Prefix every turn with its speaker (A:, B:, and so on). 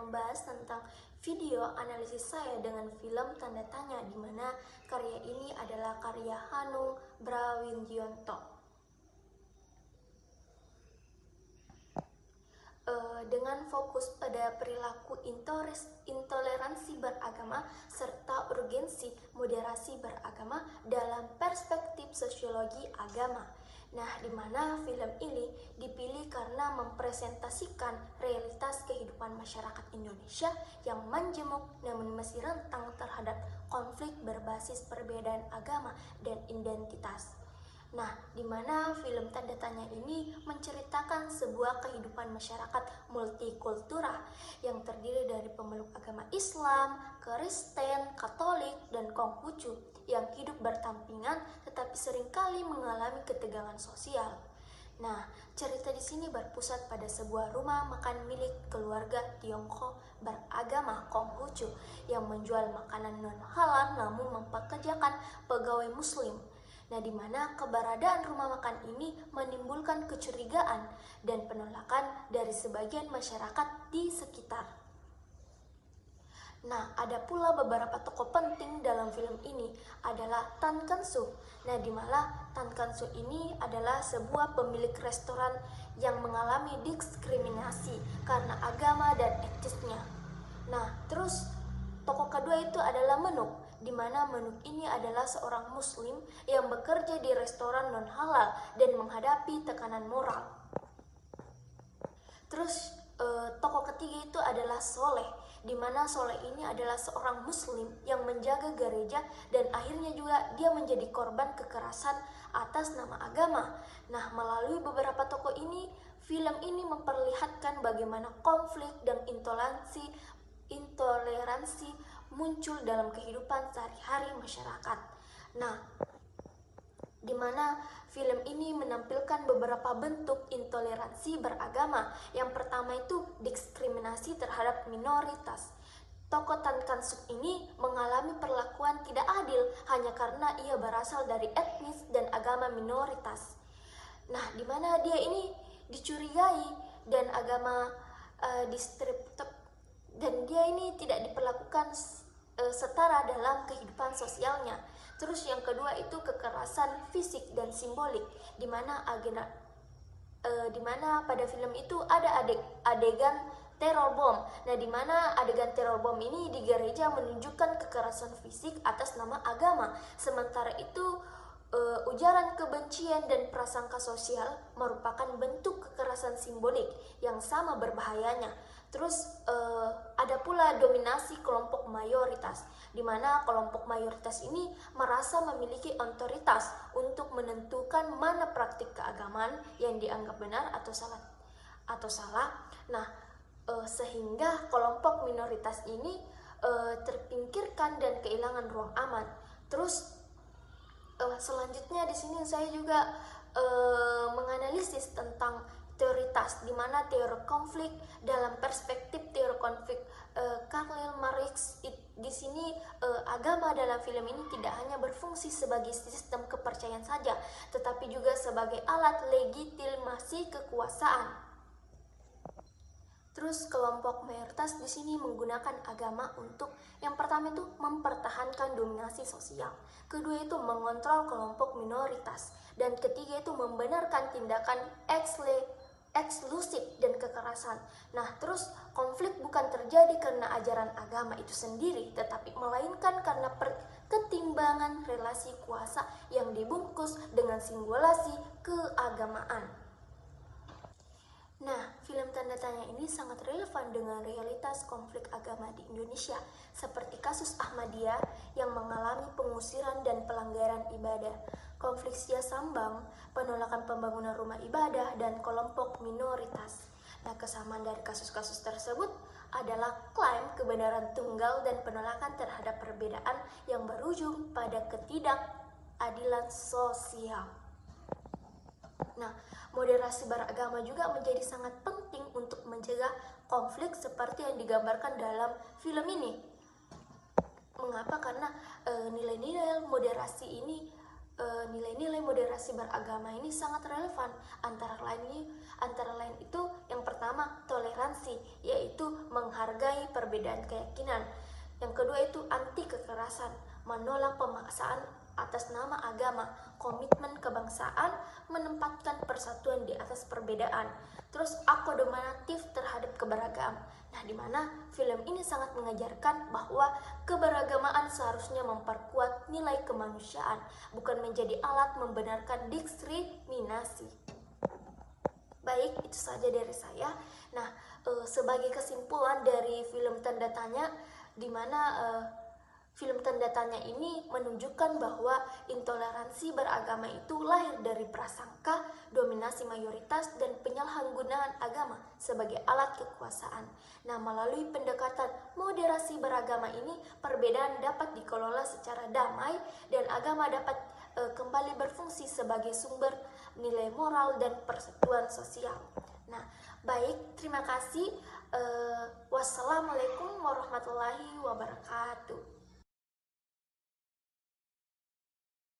A: membahas tentang video analisis saya dengan film Tanda Tanya, di mana karya ini adalah karya Hanung Bramantyo. Dengan fokus pada perilaku intoleransi beragama serta urgensi moderasi beragama dalam perspektif sosiologi agama. Nah, di mana film ini dipilih karena mempresentasikan realitas kehidupan masyarakat Indonesia yang menjemuk namun masih rentang terhadap konflik berbasis perbedaan agama dan identitas. Nah, di mana film Tanda Tanya ini menceritakan sebuah kehidupan masyarakat multikultural yang terdiri dari pemeluk agama Islam, Kristen, Katolik, dan Konghucu yang hidup berdampingan tetapi seringkali mengalami ketegangan sosial. Nah, cerita di sini berpusat pada sebuah rumah makan milik keluarga Tionghoa beragama Konghucu yang menjual makanan non-halal namun mempekerjakan pegawai muslim. Nah, di mana keberadaan rumah makan ini menimbulkan kecurigaan dan penolakan dari sebagian masyarakat di sekitar. Nah, ada pula beberapa tokoh penting dalam film ini adalah Tan Kan-soo. Nah, di mana Tan Kan-soo ini adalah sebuah pemilik restoran yang mengalami diskriminasi karena agama dan etnisnya. Nah, terus tokoh kedua itu adalah Menuk, di mana Menuk ini adalah seorang muslim yang bekerja di restoran non-halal dan menghadapi tekanan moral. Terus tokoh ketiga itu adalah Soleh, di mana Soleh ini adalah seorang muslim yang menjaga gereja dan akhirnya juga dia menjadi korban kekerasan atas nama agama. Nah, melalui beberapa tokoh ini, film ini memperlihatkan bagaimana konflik dan intoleransi muncul dalam kehidupan sehari-hari masyarakat. Nah, di mana film ini menampilkan beberapa bentuk intoleransi beragama. Yang pertama itu diskriminasi terhadap minoritas. Tokoh Tan Kan-soo ini mengalami perlakuan tidak adil hanya karena ia berasal dari etnis dan agama minoritas. Nah, di mana dia ini dicurigai dan agama dan dia ini tidak diperlakukan setara dalam kehidupan sosialnya. Terus yang kedua itu kekerasan fisik dan simbolik, di mana pada film itu ada adegan teror bom. Nah, di mana adegan teror bom ini di gereja menunjukkan kekerasan fisik atas nama agama. Sementara itu ujaran kebencian dan prasangka sosial merupakan bentuk kekerasan simbolik yang sama berbahayanya. Terus ada pula dominasi kelompok mayoritas, di mana kelompok mayoritas ini merasa memiliki otoritas untuk menentukan mana praktik keagamaan yang dianggap benar atau salah. Nah, sehingga kelompok minoritas ini terpinggirkan dan kehilangan ruang aman. Terus selanjutnya di sini saya juga menganalisis tentang teoritas, di mana teori konflik dalam perspektif teori konflik Karl Marx. Di sini agama dalam film ini tidak hanya berfungsi sebagai sistem kepercayaan saja, tetapi juga sebagai alat legitimasi kekuasaan. Terus kelompok mayoritas di sini menggunakan agama untuk yang pertama itu mempertahankan dominasi sosial, kedua itu mengontrol kelompok minoritas, dan ketiga itu membenarkan tindakan eksklusif dan kekerasan. Nah, terus konflik bukan terjadi karena ajaran agama itu sendiri, tetapi melainkan karena ketimbangan relasi kuasa yang dibungkus dengan simbolasi keagamaan. Nah, film Tanda Tanya ini sangat relevan dengan realitas konflik agama di Indonesia, seperti kasus Ahmadiyah yang mengalami pengusiran dan pelanggaran ibadah, konflik Sia Sambang, penolakan pembangunan rumah ibadah, dan kelompok minoritas. Nah, kesamaan dari kasus-kasus tersebut adalah klaim kebenaran tunggal dan penolakan terhadap perbedaan yang berujung pada ketidakadilan sosial. Nah, moderasi beragama juga menjadi sangat penting untuk mencegah konflik seperti yang digambarkan dalam film ini. Mengapa? Karena nilai-nilai moderasi beragama ini sangat relevan. Antara lain itu yang pertama pertama toleransi, yaitu menghargai perbedaan keyakinan. Yang kedua itu anti kekerasan, menolak pemaksaan atas nama agama, komitmen kebangsaan, menempatkan persatuan di atas perbedaan. Terus akomodatif terhadap keberagaman. Nah, di mana film ini sangat mengajarkan bahwa keberagamaan seharusnya memperkuat nilai kemanusiaan, bukan menjadi alat membenarkan diskriminasi. Baik, itu saja dari saya. Nah, sebagai kesimpulan dari film Tanda Tanya, di mana film Tanda Tanya ini menunjukkan bahwa intoleransi beragama itu lahir dari prasangka, dominasi mayoritas, dan penyalahgunaan agama sebagai alat kekuasaan. Nah, melalui pendekatan moderasi beragama ini, perbedaan dapat dikelola secara damai dan agama dapat kembali berfungsi sebagai sumber nilai moral dan persatuan sosial. Nah, baik, terima kasih. Wassalamualaikum warahmatullahi wabarakatuh.